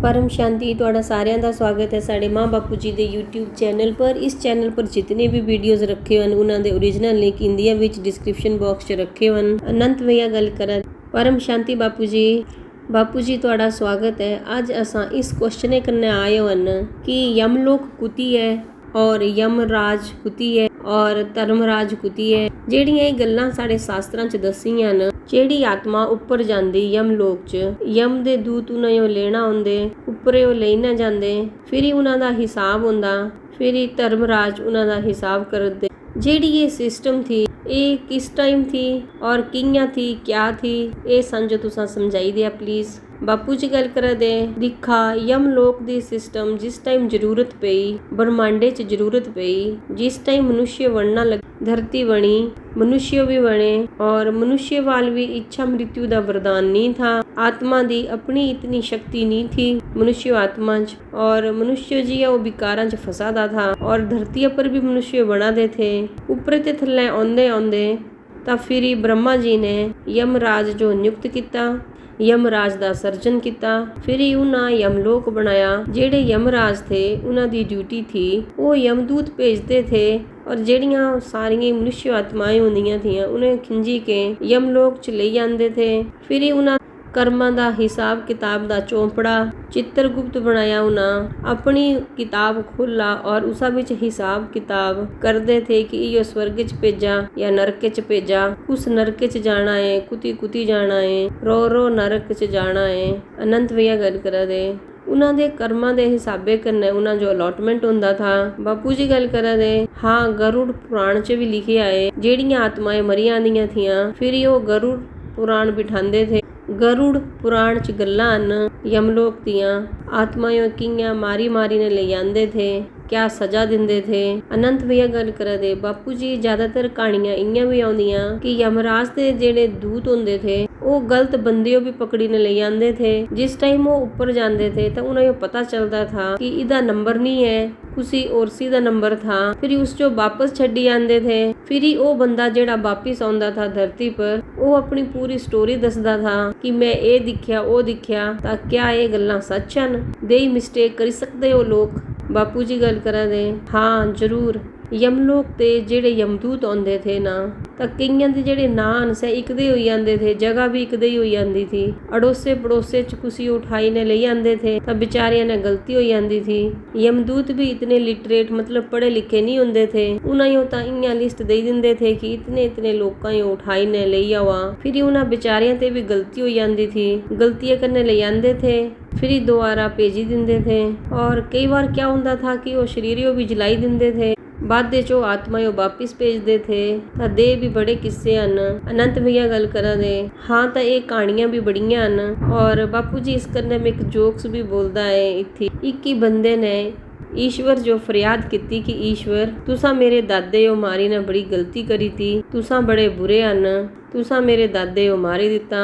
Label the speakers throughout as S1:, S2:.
S1: परम शांति ਤੁਹਾਡਾ ਸਾਰਿਆਂ ਦਾ ਸਵਾਗਤ ਹੈ ਸਾਡੇ ਮਾਂ ਬਾਪੂ ਜੀ ਦੇ YouTube ਚੈਨਲ ਪਰ। ਇਸ ਚੈਨਲ ਪਰ ਜਿतने भी ਵੀਡੀਓਜ਼ ਰੱਖੇ ਹਨ ਉਹਨਾਂ ਦੇ ओरिजिनल ਲਿੰਕ ਇੰਡੀਆ ਵਿੱਚ ਡਿਸਕ੍ਰਿਪਸ਼ਨ ਬਾਕਸ 'ਚ ਰੱਖੇ ਹਨ। ਅਨੰਤ ਭਈਆ ਗੱਲ ਕਰਾਂ परम शांति बापू जी ਤੁਹਾਡਾ ਸਵਾਗਤ ਹੈ। ਅੱਜ ਅਸਾਂ ਇਸ ਕੁਐਸਚਨ ਕਰਨੇ ਆਏ ਹਨ ਕਿ यमलोक कुती है और यमराज कुती है और धर्मराज कुती है। ਜਿਹੜੀਆਂ ਇਹ ਗੱਲਾਂ ਸਾਡੇ ਸ਼ਾਸਤਰਾਂ 'ਚ ਦੱਸੀਆਂ ਹਨ। ਜਿਹੜੀ ਆਤਮਾ ਉੱਪਰ ਜਾਂਦੀ ਯਮਲੋਕ 'ਚ, ਯਮ ਦੇ ਦੂਤ ਉਹਨਾਂ ਨੂੰ ਲੈਣਾ ਆਉਂਦੇ, ਉੱਪਰੇ ਉਹ ਲੈ ਨਾ ਜਾਂਦੇ, ਫਿਰ ਹੀ ਉਹਨਾਂ ਦਾ ਹਿਸਾਬ ਹੁੰਦਾ, ਫਿਰ ਹੀ ਧਰਮਰਾਜ ਉਹਨਾਂ ਦਾ ਹਿਸਾਬ ਕਰਦੇ। ਜਿਹੜੀ ਇਹ सिस्टम थी ये किस टाइम थी और कियां थी क्या थी ये संजो तुसा समझाई दिया प्लीज़। बापू जी गल करा दे दिखा यमलोक दी सिस्टम जिस टाइम जरूरत पई ब्रह्मांडे च जरूरत पई, जिस टाइम मनुष्य बनना लग, धरती बनी, मनुष्य भी बने और मनुष्य वाल भी इच्छा मृत्यु का वरदान नहीं था। आत्मा दी अपनी इतनी शक्ति नहीं थी मनुष्य आत्मा च, और मनुष्य जी वो विकारां च फसादा था और धरती पर भी मनुष्य बना दे थे। ऊपर ते थल्ले आंदे आंदे ਤਾਂ ਫਿਰ ਹੀ ब्रह्मा जी ने यमराज जो नियुक्त किया, यमराज ਦਾ सर्जन किया, फिर ही उन्हें यमलोक बनाया। ਜਿਹੜੇ यमराज थे उन्हों की ड्यूटी थी वो यमदूत भेजते थे और ਜਿਹੜੀਆਂ ਸਾਰੀਆਂ मनुष्य आत्माएं ਹੁੰਦੀਆਂ ਥੀਆਂ उन्हें खिंजी के यमलोक च ले जाते थे। फिर ही उन्हें कर्मां दा हिसाब किताब दा चौंपड़ा चित्रगुप्त बनाया। उन्हें अपनी किताब खोला और उस विच हिसाब किताब करते थे कि यो स्वर्ग च भेजा या नरक च भेजा, उस नरक च जाना है, कुती कुती जाना है, रो रो नरक च जाना है। अनंत भैया गल करा दे उन्हों के कर्मां दे हिसाबे करने उन्हों जो अलॉटमेंट होंदा था। बापू जी गल करा दे हाँ गरुड़ पुराण च भी लिखे आए जेड़ियां आत्माएं मरियां आंदियां थियां, फिर वो गरुड़ पुराण बिठांदे थे। गरुड़ पुराण च गल्लां हन यमलोक दियां आत्माएं कियां मारी मारी ने ले आंदे थे, क्या सजा दिंदे थे। अनंत भैया गल करा दे बापू जी ज़्यादातर कहानियां इयां भी आउंदियां कि यमराज दे जेड़े दूत होंदे थे वो गलत बंदे भी पकड़ी ने ले आंदे थे। जिस टाइम वो ऊपर जाते थे तो उन्हें पता चलता था कि इदा नंबर नहीं है, किसी और सी दा नंबर था, फिर उस जो वापस छड्डी आंदे थे। फिर ही वो बंदा जेड़ा वापिस आंदा था धरती पर वो अपनी पूरी स्टोरी दसदा था कि मैं ये दिखिया वो दिखिया, तां क्या ये गल्लां सच हन, दे ही मिस्टेक करी सकते हो लोग। बापू जी गल करा दे हाँ जरूर यमलोक ते जेड़े यमदूत आंदे थे ना तां कईयां दे जेड़े नाम से इकदे होई जांदे थे, जगह भी इकदे ही होई जांदी थी, अड़ोसे पड़ोसे च कुसी उठाई ने ले आंदे थे तां बेचारियां ने गलती हो जांदी थी। यमदूत भी इतने लिटरेट मतलब पढ़े लिखे नहीं होंदे थे, उन्हें तां इयां लिस्ट दे दिंदे थे कि इतने इतने लोकां ही उठाई ने ले आवा, फिर उन्हां बेचारियां ते भी गलती हो जांदी थी, गलतियां करने ले आंदे थे, फिर दोबारा भेजी दिंदे थे। और कई बार क्या होंदा था कि वो शरीर भी जलाई दिंदे थे, बाद चो आत्मा वापिस भेजते थे। तां दे भी बड़े किस्से हन। अनंत भैया गल करा दे हाँ तां ये कहानियां भी बड़ियां हन। और बापू जी इस करने में एक जोक्स भी बोलदा है इत्थे। एक ही बंदे ने ईश्वर जो फरियाद की कि ईश्वर तुसा मेरे दादे ओ मारी ने बड़ी गलती करी थी, तुसा बड़े बुरे हन, तुसा मेरे दादे ओ मारी दिता।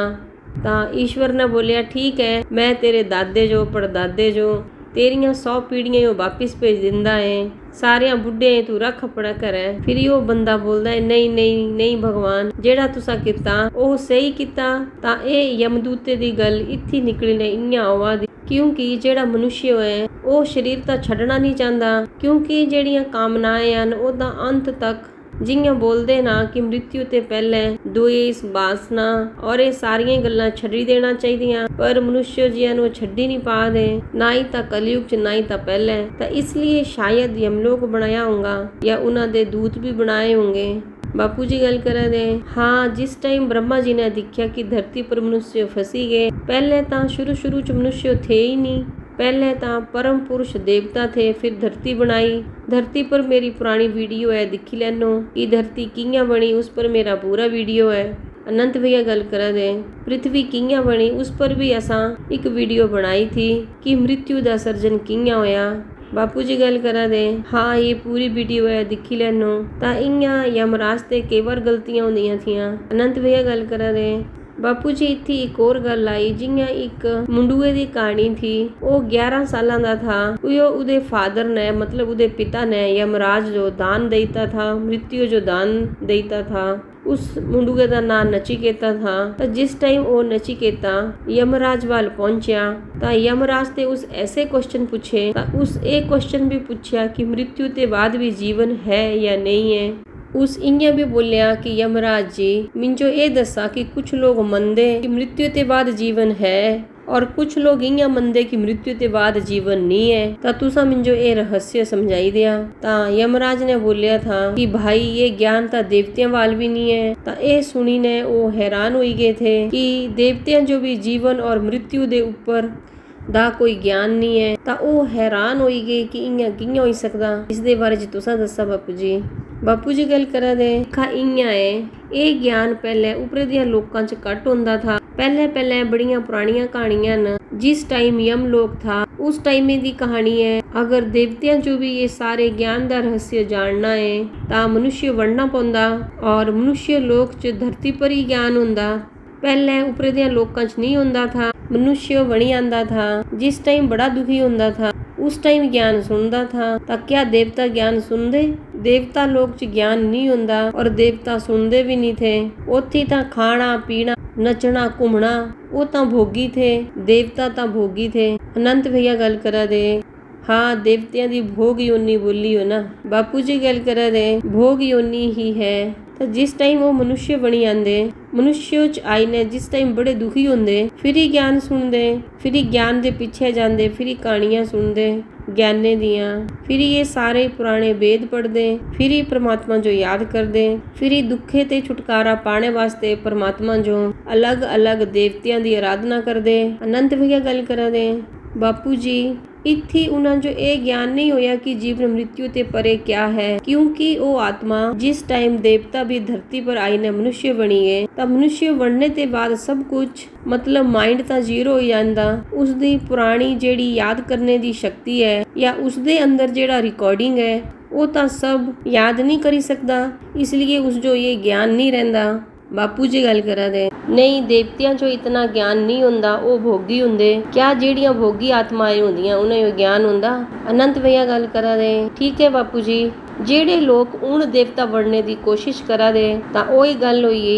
S1: तां ईश्वर ने बोलिया ठीक है मैं तेरे दादे जो परदादे जो तेरियां 100 पीढ़ियां वापिस भेज दिंदा है, सारियां बुढ़े तू रख अपना घर। फिर वो बंदा बोलदा है नहीं नहीं नहीं भगवान जेड़ा तुसा किता वो सही किता। तां ये यमदूते दी गल इत्थी निकली ने इयां आवा दी क्योंकि जेड़ा मनुष्य है वो शरीर तां छड्डना नहीं चाहता, क्योंकि जेड़ियां कामनाएं हन ओदा अंत तक जियां बोलते ना कि मृत्यु ते पहले द्वेष वासना और ये सारियां गल्लां छड्डी देना चाहिए, पर मनुष्य जियां नूं छड्डी नहीं पा दे, ना ही तां कलयुग च ना ही तां पहले। तां इसलिए शायद यमलोक बनाया होगा या उन्हां दे दूत भी बनाए होंगे। बापू जी गल करा दे हाँ जिस टाइम ब्रह्मा जी ने दिखा कि धरती पर मनुष्य फसी गए, पहले तां शुरू च मनुष्य थे ही नहीं, पहले तां परम पुरुष देवता थे, फिर धरती बनाई। धरती पर मेरी पुरानी वीडियो है दिखी लैनो कि धरती कियां बनी, उस पर मेरा पूरा वीडियो है। अनंत भैया गल करा दे पृथ्वी कियां बनी उस पर भी असां एक वीडियो बनाई थी कि मृत्यु दा सर्जन कियां होया। बापू जी गल करा दे हाँ ये पूरी वीडियो है दिखी लैनो। तां इयां यमराज ते कई बार गलतियां होंदियां थियां। अनंत भैया गल करा दे बापू जी इत्थे एक और गल आई जियां एक मुंडुए दी कहानी थी। वो 11 सालां दा था, उहदे फादर ने मतलब उहदे पिता ने यमराज जो दान देता था, मृत्यु जो दान देता था, ਉਸ ਮੁੰਡੇ ਦਾ ਨਾਂ ਨਚੀਕੇਤਾ ਥਾ। ਤਾਂ ਜਿਸ ਟਾਈਮ ਉਹ ਨਚੀਕੇਤਾ ਯਮਰਾਜ ਵੱਲ ਪਹੁੰਚਿਆ ਤਾਂ ਯਮਰਾਜ ਤੇ ਉਸ ਐਸੇ ਕੁਐਸਚਨ ਪੁੱਛੇ ਤਾਂ ਉਸ ਇਹ ਕੁਐਸਚਨ ਵੀ ਪੁੱਛਿਆ ਕਿ ਮ੍ਰਿਤਿੂ ਤੇ ਬਾਅਦ ਵੀ ਜੀਵਨ ਹੈ ਜਾਂ नहीं है। उस इंया भी बोलिया कि यमराज जी मिंजो ये दसा कि कुछ लोग मनदे कि मृत्यु के बाद जीवन है और कुछ लोग इंया मनदे कि मृत्यु के बाद जीवन नहीं है। ता तुसा मिंजो ये रहस्य समझाई दिया। ता यमराज ने बोलिया था कि भाई ये ज्ञान ता देवतियां वाल भी नहीं है। ता ये सुनी ने वो हैरान हो गए थे कि देवतियां जो भी जीवन और मृत्यु दे ऊपर ਦਾ ਕੋਈ ਗਿਆਨ ਨਹੀਂ ਹੈ। ਤਾਂ ਉਹ ਹੈਰਾਨ ਹੋਈ ਗਏ ਕਿ ਇੰਨਾ ਕਿਵੇਂ ਹੋ ਸਕਦਾ। ਇਸ ਦੇ ਬਾਰੇ 'ਚ ਤੁਸੀਂ ਦੱਸੋ ਬਾਪੂ ਜੀ। ਬਾਪੂ ਜੀ ਗੱਲ ਕਰਾ ਦੇ ਖਾ ਇੰਨਾ ਹੈ ਇਹ ਗਿਆਨ ਪਹਿਲੇ ਉੱਪਰ ਦੀਆਂ ਲੋਕਾਂ 'ਚ ਘੱਟ ਹੁੰਦਾ ਥਾ। ਪਹਿਲੇ ਬੜੀਆਂ ਪੁਰਾਣੀਆਂ ਕਹਾਣੀਆਂ ਨੇ। जिस टाइम यमलोक था उस टाइम की कहानी है। अगर देवतियां जो भी ये सारे ज्ञान का रहस्य जानना है ता मनुष्य बनना पौंदा और मनुष्य लोक च धरती पर ही ज्ञान हुंदा। पहले उपरे दियां लोकां च नहीं हुंदा था। मनुष्य बनी आंदा था। जिस टाइम बड़ा दुखी हुंदा था उस टाइम ज्ञान सुनदा था। ता क्या देवता ज्ञान सुनदे? देवता लोक च ज्ञान नहीं हुंदा और देवता सुनदे भी नहीं थे। उत्थे तां खाना पीना नचना घूमना वो तां भोगी थे। देवता तां भोगी थे। अनंत भैया गल करा दे हाँ देवतियां दी भोग योनी बोली हो ना। बापू जी गल करा दे भोग योनी ही है। तो जिस टाइम वो मनुष्य बनी आंदे मनुष्य च आई ने जिस टाइम बड़े दुखी होंदे फिर ही ज्ञान सुनदे फिर ही ज्ञान दे पीछे जांदे फिर ही कहानियां सुनदे ज्ञाने दियां फिर ये सारे पुराने वेद पढ़दे फिर ही परमात्मा जो याद करदे फिर ही दुखे ते छुटकारा पाने वास्ते परमात्मा जो अलग अलग देवतियां दी आराधना करदे। अनंत भैया गल करा दे बापू जी इत्थे उन्हां जो ये ज्ञान नहीं होया कि जीवन मृत्यु ते परे क्या है। क्योंकि वो आत्मा जिस टाइम देवता भी धरती पर आई ने मनुष्य बनी है तब मनुष्य बनने ते बाद सब कुछ मतलब माइंड ता जीरो हो जांदा। उसदी पुरानी जेड़ी याद करने दी शक्ति है या उसदे अंदर जेड़ा रिकॉर्डिंग है वो ता सब याद नहीं करी सकदा। इसलिए उस जो ये ज्ञान नहीं रहंदा। बापू जी गल करा दे नहीं देवतियां जो इतना ज्ञान नहीं हुंदा वो भोगी हुंदे। क्या जेड़ियां भोगी आत्माएं हुंदियां उन्हें यो ज्ञान हुंदा। अनंत भैया गल करा दे ठीक है बापू जी जेड़े लोग उन देवता बनने की कोशिश करा दे तां ओही गल होई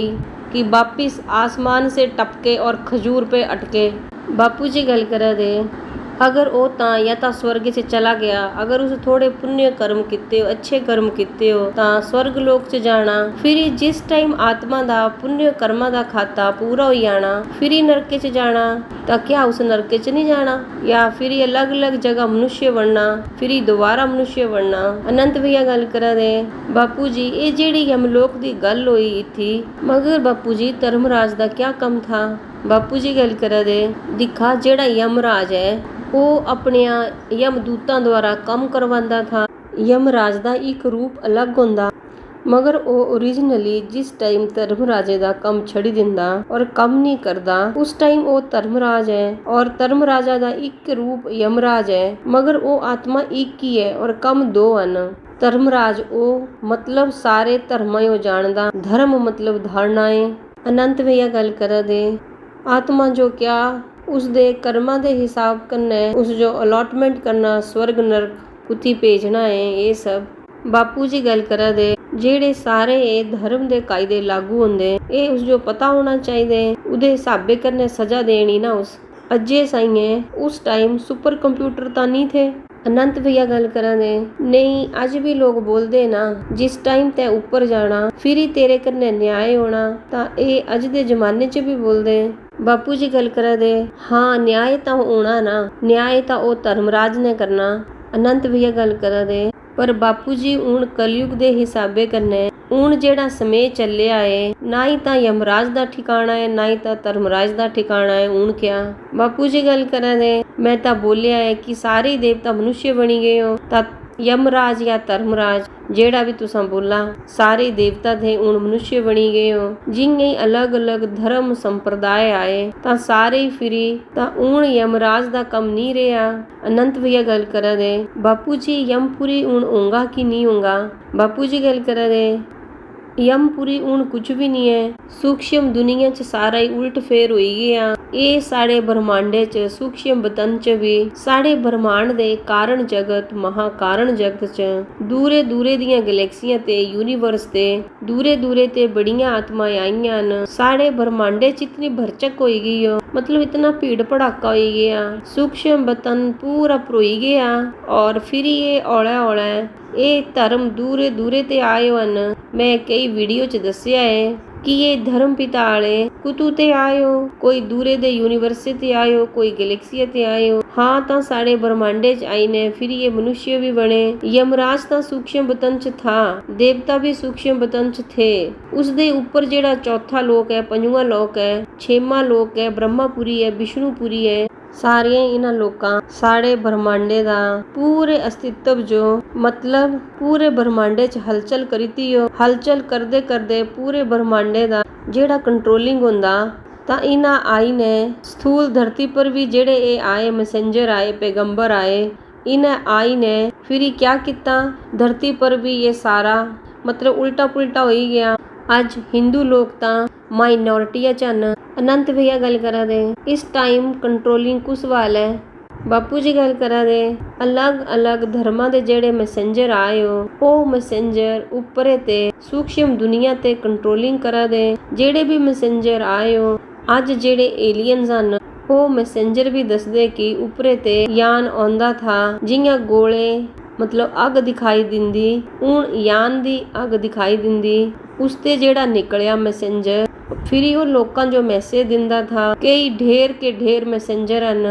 S1: कि वापिस आसमान से टपके और खजूर पे अटके। बापू जी गल करा दे अगर वो तां या तां स्वर्ग से चला गया अगर उस थोड़े पुण्य कर्म किते हो अच्छे कर्म किते हो तां स्वर्ग लोक च जाना। फिर जिस टाइम आत्मा दा पुण्य कर्मा दा खाता पूरा हो जाना फिर ही नरके च जाना। तां क्या उस नरके च नहीं जाना या फिर अलग अलग जगह मनुष्य बनना फिर ही दोबारा मनुष्य बनना। अनंत भैया गल करा दे बापू जी ये जेड़ी यमलोक दी गल होई थी मगर बापू जी धर्मराज दा क्या कम था। बापू जी गल करा दे दिखा जेड़ा यमराज है वो अपने यमदूतां द्वारा कम करवांदा था। यमराज दा एक रूप अलग हुंदा मगर वो ओरिजिनली जिस टाइम धर्मराजे दा कम छड़ी दिंदा और कम नहीं करदा उस टाइम वो धर्मराज है और धर्मराजा दा एक रूप यमराज है मगर वो आत्मा एक ही है और कम दो हन। धर्मराज वो मतलब सारे धर्मां यो जानदा धर्म मतलब धारणाएं। अनंत भैया गल करा दे आत्मा जो क्या उसदे कर्मा दे हिसाब करना उस जो अलॉटमेंट करना स्वर्ग नरक कुत्ती भेजना है ये सब। बापू जी गल करा दे जेड़े सारे ये धर्म दे कायदे लागू होंदे ये उस जो पता होना चाहिए उदे हिसाबे करने सजा देनी ना उस अज्जे साइए उस टाइम सुपर कंप्यूटर ता नहीं थे। अनंत भैया गल करा दे नहीं अज भी लोग बोलते ना जिस टाइम ते ऊपर जाना फिर ही तेरे कन्ने न्याय होना ता ये अज दे जमाने च भी बोलते। बापू जी गल करा दे हाँ न्याय ता होना ना न्याय ता ओ धर्मराज ने करना। अनंत भैया गल करा दे पर बापू जी हूण कलयुग दे हिसाबे कन्ने हूण जेड़ा समय चलिया है ना ही ता यमराज दा ठिकाना है ना ही ता धर्मराज दा ठिकाना है। हूण क्या बापू जी गल करा दे मैं ता बोलिया है कि सारे देवता मनुष्य बनी गए हो ता यमराज या धर्मराज जेड़ा भी तुसा बोला सारे देवता थे हूण मनुष्य बनी गए हो। जिंगे अलग अलग धर्म संप्रदाय आए ता सारे फिरी ता हूण यमराज दा कम नहीं रहा। अनंत भैया गल करा दे बापू जी यमपुरी हूण होगा कि नहीं होगा। बापू जी गल करा दे यमपुरी ਹੁਣ ਕੁਝ ਵੀ ਨਹੀਂ ਹੈ। ਸੂਖਸ਼ਮ ਦੁਨੀਆ 'ਚ ਸਾਰਾ ਹੀ ਉਲਟ ਫੇਰ ਹੋਈ ਗਿਆ। ਇਹ ਸਾਡੇ ਬ੍ਰਹਮਾਂਡੇ 'ਚ ਸੂਖਸ਼ਮ ਬਤਨ 'ਚ ਵੀ ਸਾਡੇ ਬ੍ਰਹਮਾਂਡ ਦੇ ਕਾਰਨ ਜਗਤ ਮਹਾਕਾਰਨ ਜਗਤ 'ਚ ਦੂਰੇ ਦੂਰੇ ਦੀਆਂ ਗੈਲੈਕਸੀਆਂ ਤੇ ਯੂਨੀਵਰਸ ਤੇ ਦੂਰੇ ਦੂਰੇ ਤੇ ਬੜੀਆਂ ਆਤਮਾएं ਆਈਆਂ ਹਨ। ਸਾਡੇ ਬ੍ਰਹਮਾਂਡੇ 'ਚ ਇਤਨੀ ਭਰਚਕ ਹੋਈ ਗਈ ਹੋ, मतलब इतना भीड़ भड़ाका हो गया। सूक्ष्म बतन पूरा भरोई गया और फिर ये औला औला ਇਹ ਧਰਮ ਦੂਰੇ ਦੂਰੇ ਤੇ ਆਏ ਹਨ। ਮੈਂ ਕਈ ਵੀਡੀਓ 'ਚ ਦੱਸਿਆ ਹੈ ਕਿ ਇਹ ਧਰਮ ਪਿਤਾ ਵਾਲੇ ਕੁਤੂ ਤੇ ਆਇਓ, ਕੋਈ ਦੂਰੇ ਦੇ ਯੂਨੀਵਰਸਿਟੀ ਤੇ ਆਇਓ, ਕੋਈ ਗੈਲੈਕਸੀ ਤੇ ਆਇਓ। ਹਾਂ ਤਾਂ ਸਾਡੇ ਬ੍ਰਹਮਾਂਡੇ 'ਚ ਆਏ ਨੇ, ਫਿਰ ਇਹ ਮਨੁष्य ਵੀ ਬਣੇ। ਯਮਰਾਜ ਤਾਂ ਸੂਖਸ਼ਮ ਬਤਨ 'ਚ ਥਾ, ਦੇਵਤਾ ਵੀ ਸੂਖਸ਼ਮ ਬਤਨ 'ਚ ਥੇ। ਉਸਦੇ ਉੱਪਰ ਜਿਹੜਾ ਚੌਥਾ ਲੋਕ ਹੈ, ਪੰਜਵਾਂ ਲੋਕ ਹੈ, ਛੇਵਾਂ ਲੋਕ ਹੈ, ਬ੍ਰਹਮਾਪੁਰੀ ਹੈ, ਵਿਸ਼ਨੂਪੁਰੀ ਹੈ। ਸਾਰੀਆਂ ਇਹਨਾਂ ਲੋਕਾਂ ਸਾਡੇ ਬ੍ਰਹਮਾਂਡੇ ਦਾ ਪੂਰੇ ਅਸਤਿਤਵ ਜੋ ਮਤਲਬ ਪੂਰੇ ਬ੍ਰਹਮਾਂਡੇ 'ਚ ਹਲਚਲ ਕਰੀਤੀ ਹੋ। ਹਲਚਲ ਕਰਦੇ ਕਰਦੇ ਪੂਰੇ ਬ੍ਰਹਮਾਂਡੇ ਦਾ ਜਿਹੜਾ ਕੰਟਰੋਲਿੰਗ ਹੁੰਦਾ ਤਾਂ ਇਹਨਾਂ ਆਈ ਨੇ ਸਥੂਲ ਧਰਤੀ ਪਰ ਵੀ ਜਿਹੜੇ ਇਹ ਆਏ ਮੈਸੇਂਜਰ ਆਏ, ਪੈਗੰਬਰ ਆਏ, ਇਹਨਾਂ ਆਈ ਨੇ ਫਿਰ ਇਹ ਕਿਆ ਕੀਤਾ ਧਰਤੀ ਪਰ ਵੀ ਇਹ ਸਾਰਾ ਮਤਲਬ ਉਲਟਾ ਪੁਲਟਾ ਹੋਈ ਗਿਆ। ਅੱਜ ਹਿੰਦੂ ਲੋਕ ਤਾਂ ਮਾਈਨੋਰਿਟੀਆਂ 'ਚ ਹਨ। ਅਨੰਤ ਭਈਆ ਗੱਲ ਕਰਾਂ ਦੇ ਇਸ ਟਾਈਮ ਕੰਟਰੋਲਿੰਗ ਕੁਸ ਵਾਲ ਹੈ। ਬਾਪੂ ਜੀ ਗੱਲ ਕਰਾਂ ਦੇ ਅਲੱਗ-ਅਲੱਗ ਧਰਮਾਂ ਦੇ ਜਿਹੜੇ ਮੈਸੇਂਜਰ ਆਏ ਹੋ, ਉਹ ਮੈਸੇਂਜਰ ਉੱਪਰੇ ਤੇ ਸੂਖਸ਼ਮ ਦੁਨੀਆ ਤੇ ਕੰਟਰੋਲਿੰਗ ਕਰਾਂ ਦੇ। ਜਿਹੜੇ ਵੀ ਮੈਸੇਂਜਰ ਆਏ ਹੋ ਅੱਜ ਜਿਹੜੇ ਏਲੀਅਨਸ ਹਨ ਉਹ ਮੈਸੇਂਜਰ ਵੀ ਦੱਸਦੇ ਕਿ ਉੱਪਰੇ ਤੇ ਯਾਨ ਆਉਂਦਾ ਥਾ। ਜਿਹੀਆਂ ਗੋਲੇ ਮਤਲਬ ਅੱਗ ਦਿਖਾਈ ਦਿੰਦੀ, ਹੁਣ ਯਾਨ ਦੀ ਅੱਗ ਦਿਖਾਈ ਦਿੰਦੀ, ਉਸ ਤੇ ਜਿਹੜਾ ਨਿਕਲਿਆ ਮੈਸੇਂਜਰ ਫਿਰ ਉਹ ਲੋਕਾਂ ਜੋ ਮੈਸੇਜ ਦਿੰਦਾ ਥਾ। ਕਈ ਢੇਰ ਕੇ ਢੇਰ ਮੈਸੇਂਜਰ ਹਨ।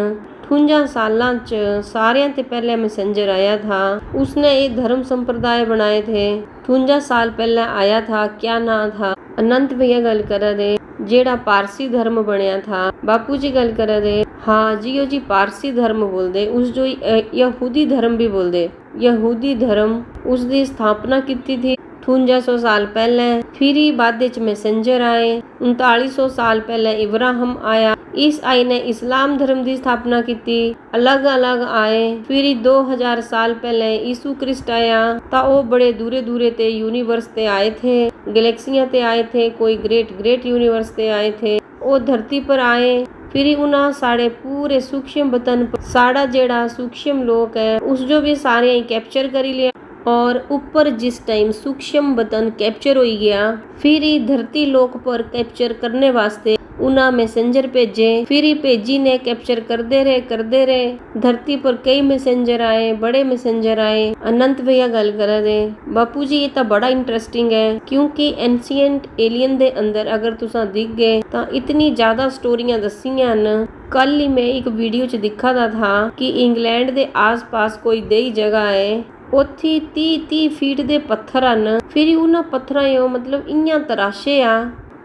S1: 58 ਸਾਲਾਂ 'ਚ ਸਾਰਿਆਂ ਤੇ ਪਹਿਲੇ मैसेंजर आया था। उसने ये धर्म संप्रदाय बनाए थे। 58 साल पहले आया था। क्या ना था? अनंत भैया गल करा दे जेड़ा पारसी धर्म बनया था। बापू जी गल करा दे हाँ जी ओ जी पारसी धर्म बोलदे, उस जो यहूदी धर्म भी बोलदे। यहूदी धर्म उसकी स्थापना की थी 5800 साल पहले। फिर ही बाद च मैसेंजर आए। 3900 साल पहले इब्राहिम आया। इस आई ने इस्लाम धर्म की स्थापना की। अलग अलग आए। फिर 2000 साल पहले यीशु क्रिस्ट आया। ता वो बड़े दूरे दूरे ते यूनिवर्स ते आए थे, गैलेक्सियां ते आए थे, कोई ग्रेट यूनिवर्स ते आए थे। वो धरती पर आए। फिर उन्हें साढ़े पूरे सूक्ष्म बतन साड़ा जेड़ा सूक्ष्म लोक है उस जो भी सारे कैप्चर करी लिया। और ऊपर जिस टाइम सूक्ष्म बतन कैप्चर हो गया फिर ही धरती लोक पर कैप्चर करने वास्ते उन्हें मैसेंजर भेजे। फिर ही भेजी ने कैप्चर करते रहे। धरती पर कई मैसेंजर आए, बड़े मैसेंजर आए। अनंत भैया गल करा दे बापू जी ये तो बड़ा इंटरेस्टिंग है क्योंकि एंशिएंट एलियन दे अंदर अगर तुसा दिख गए तो इतनी ज्यादा स्टोरियां दसियां न। कल ही मैं एक वीडियो च दिखा था कि इंग्लैंड दे आस पास कोई दई जगह है, ਉੱਥੇ 30 ਫੀਟ ਦੇ ਪੱਥਰ ਹਨ। ਫਿਰ ਉਹਨਾਂ ਪੱਥਰਾਂ ਨੂੰ ਮਤਲਬ ਇੰਨਾ ਤਰਾਸ਼ੇ ਆ।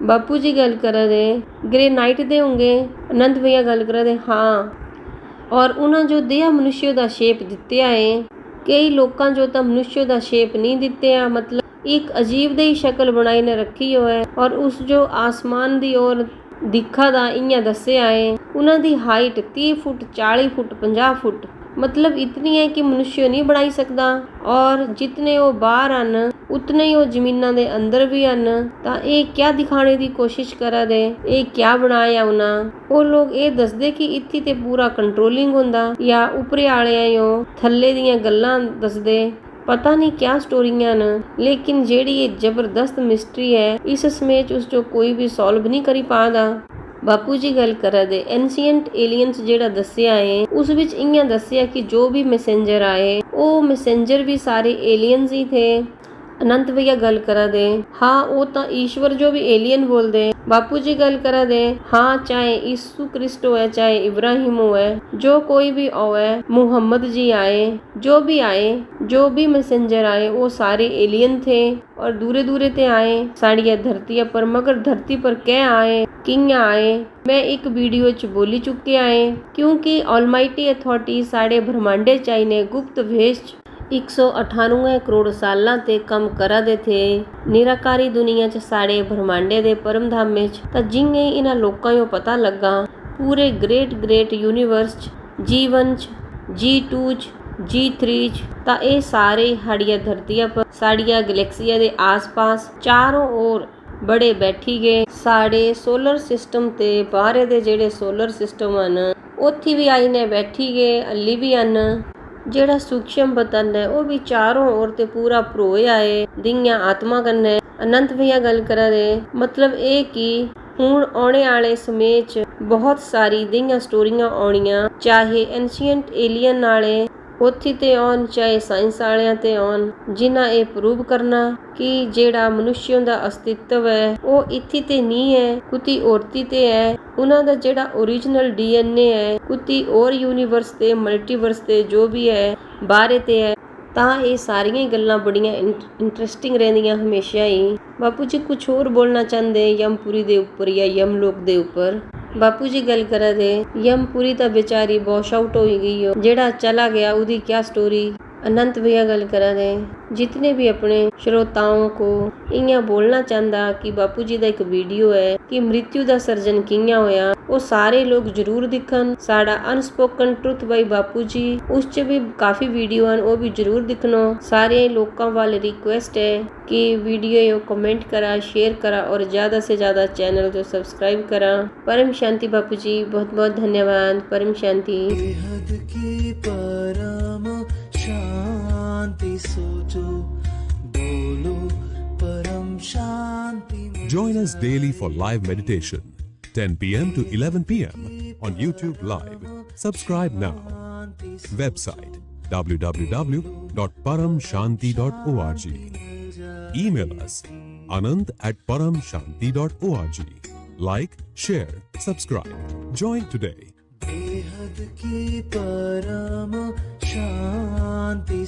S1: ਬਾਪੂ ਜੀ ਗੱਲ ਕਰ ਰਹੇ ਗ੍ਰੇਨਾਈਟ ਦੇ ਹੋंगे। ਅਨੰਤ ਭਈਆ ਗੱਲ ਕਰ ਰਹੇ ਹਾਂ। ਔਰ ਉਹਨਾਂ ਜੋ ਦਿਆ ਮਨੁੱਖ ਦਾ ਸ਼ੇਪ ਦਿੱਤਿਆ ਹੈ, ਕਈ ਲੋਕਾਂ ਜੋ ਤਾਂ ਮਨੁੱਖ ਦਾ ਸ਼ੇਪ ਨਹੀਂ ਦਿੱਤਿਆ, ਮਤਲਬ ਇੱਕ ਅਜੀਬ ਜਿਹੀ ਸ਼ਕਲ ਬਣਾਈ ਨੇ ਰੱਖੀ ਹੋਇਆ ਹੈ। ਔਰ ਉਸ ਜੋ ਆਸਮਾਨ ਦੀ ਔਰ ਦਿਖਾ ਦਾ ਇੰਨਾ ਦੱਸਿਆ ਹੈ। ਉਹਨਾਂ ਦੀ ਹਾਈਟ 30 ਫੁੱਟ 40 ਫੁੱਟ 50 ਫੁੱਟ मतलब इतनी है कि मनुष्य नहीं बनाई सकता। और जितने वो बाहर आन उतने ही वो जमीना दे अंदर भी आन। तां ये क्या दिखाने की कोशिश करा दे, ये क्या बनाया उन्हें। वो लोग ये दसदे कि इत्थे ते पूरा कंट्रोलिंग हुंदा या उपरे आलियां थल्ले दियां गल्लां दसदे। पता नहीं क्या स्टोरियां न, लेकिन जेड़ी ये जबरदस्त मिस्ट्री है इस समय उस जो कोई भी सॉल्व नहीं करी पादा। बापू जी गल करा दे एंशिएंट एलियंस जेड़ा दसिया है उस विच इयां दसिया कि जो भी मैसेंजर आए वो मैसेंजर भी सारे एलियंस ही थे। अनंत भैया गल करा दे हाँ वो तो ईश्वर जो भी एलियन बोल दे। बापू जी गल करा दे हाँ चाहे यीशु क्रिस्ट हो चाहे इब्राहिम हो जो कोई भी होवे, मुहम्मद जी आए, जो भी मैसेंजर आए वो सारे एलियन थे और दूरे दूरे ते आए साड़िया धरतिया पर। मगर धरती पर क्या आए किया आए मैं एक वीडियो च बोली चुके आए क्योंकि ऑलमाइटी अथॉरिटी साढ़े ब्रह्मांडे चाइने गुप्त भेष 198 करोड़ सालां ते कम करा दे थे निराकारी दुनिया च साढ़े ब्रह्मांडे दे परम धाम में। तां जिंगे इन्हां लोकां नूं पता लगा पूरे ग्रेट यूनिवर्स च G1 च G2 च G3 ਤਾਂ ਇਹ ਸਾਰੇ ਸਾਡੀਆਂ ਧਰਤੀਆਂ ਪਰ ਸਾਡੀਆਂ ਗੈਲੈਕਸੀਆਂ ਦੇ ਆਸ-ਪਾਸ ਚਾਰੋਂ ओर बड़े बैठी गए। साढ़े सोलर सिस्टम ते बाहरे दे जेड़े सोलर सिस्टम ਹਨ ਉੱਥੇ ਵੀ ਆਈ ਨੇ ਬੈਠੀ ਗਏ ਹਲੀ ਵੀ ਹਨ। ਜਿਹੜਾ ਸੂਖਸ਼ਮ ਬਤਨ ਹੈ ਉਹ ਵੀ ਚਾरों ओर ਤੇ ਪੂਰਾ ਭਰੋਇਆ ਏ ਦਿਆਂ ਆਤਮਾ ਕन्ने। ਅਨੰਤ ਭਈਆ ਗੱਲ ਕਰਾਂ ਦੇ ਮਤਲਬ ਇਹ ਕਿ ਹੁਣ ਆਉਣੇ ਵਾਲੇ ਸਮੇਂ 'ਚ ਬਹੁਤ ਸਾਰੀ ਦਿਆਂ ਸਟੋਰੀਆਂ ਆਉਣੀਆਂ, ਚਾਹੇ ਐਂਸ਼ੀਐਂਟ ਏਲੀਅਨ ਵਾਲੇ ਉੱਥੇ ਤੇ ਆਉਣ, ਚਾਹੇ ਸਾਇੰਸ ਵਾਲਿਆਂ ਤੇ ਆਉਣ, ਜਿਨ੍ਹਾਂ ਇਹ ਪ੍ਰੂਵ ਕਰਨਾ ਕਿ ਜਿਹੜਾ ਮਨੁੱਖ ਦਾ ਅਸਤਿਤਵ ਹੈ ਉਹ ਇੱਥੇ ਤੇ ਨਹੀਂ ਹੈ, ਕੁਤੀ ਔਰਤੀ ਤੇ ਹੈ। ਉਹਨਾਂ ਦਾ ਜਿਹੜਾ ਓਰੀਜਨਲ DNA ਹੈ ਕੁਤੀ ਔਰ ਯੂਨੀਵਰਸ ਤੇ ਮਲਟੀਵਰਸ ਤੇ ਜੋ ਵੀ ਹੈ ਬਾਰੇ ਤੇ ਹੈ। ਤਾਂ ਇਹ ਸਾਰੀਆਂ ਹੀ ਗੱਲਾਂ ਬੜੀਆਂ ਇੰਟਰਸਟਿੰਗ ਰਹਿੰਦੀਆਂ ਹਮੇਸ਼ਾ ਹੀ। ਬਾਪੂ ਜੀ ਕੁਝ ਹੋਰ ਬੋਲਣਾ ਚਾਹੁੰਦੇ ਯਮਪੁਰੀ ਦੇ ਉੱਪਰ ਜਾਂ ਯਮਲੋਕ ਦੇ ਉੱਪਰ? ਬਾਪੂ ਜੀ ਗੱਲ ਕਰਾਂ ਦੇ ਯਮਪੁਰੀ ਤਾਂ बेचारी वॉश आउट हो गई हो, ਜਿਹੜਾ चला गया ਉਹਦੀ क्या स्टोरी। अनंत भैया गल करा दे जितने भी अपने श्रोताओं को इयां बोलना चाहता कि बापू जी का एक वीडियो है कि मृत्यु का सर्जन कियां होया, वो सारे लोग जरूर दिखन। साड़ा अनस्पोकन ट्रुथ बाई बापू जी उस च भी काफ़ी वीडियो हैं, वो भी जरूर दिखनो। सारे लोगों वाल रिक्वेस्ट है कि वीडियो कमेंट करा, शेयर करा और ज़्यादा से ज़्यादा चैनल को सब्सक्राइब करा। परम शांति बापू जी, बहुत बहुत धन्यवाद। परम शांति। शांति सोचो बोलो परम शांति।
S2: Join us daily for live meditation 10 p.m. to 11 p.m. on YouTube Live. Subscribe now. Website www.paramshanti.org. Email us anant@paramshanti.org. Like, share, subscribe. Join today.
S3: बेहद की परम शांति।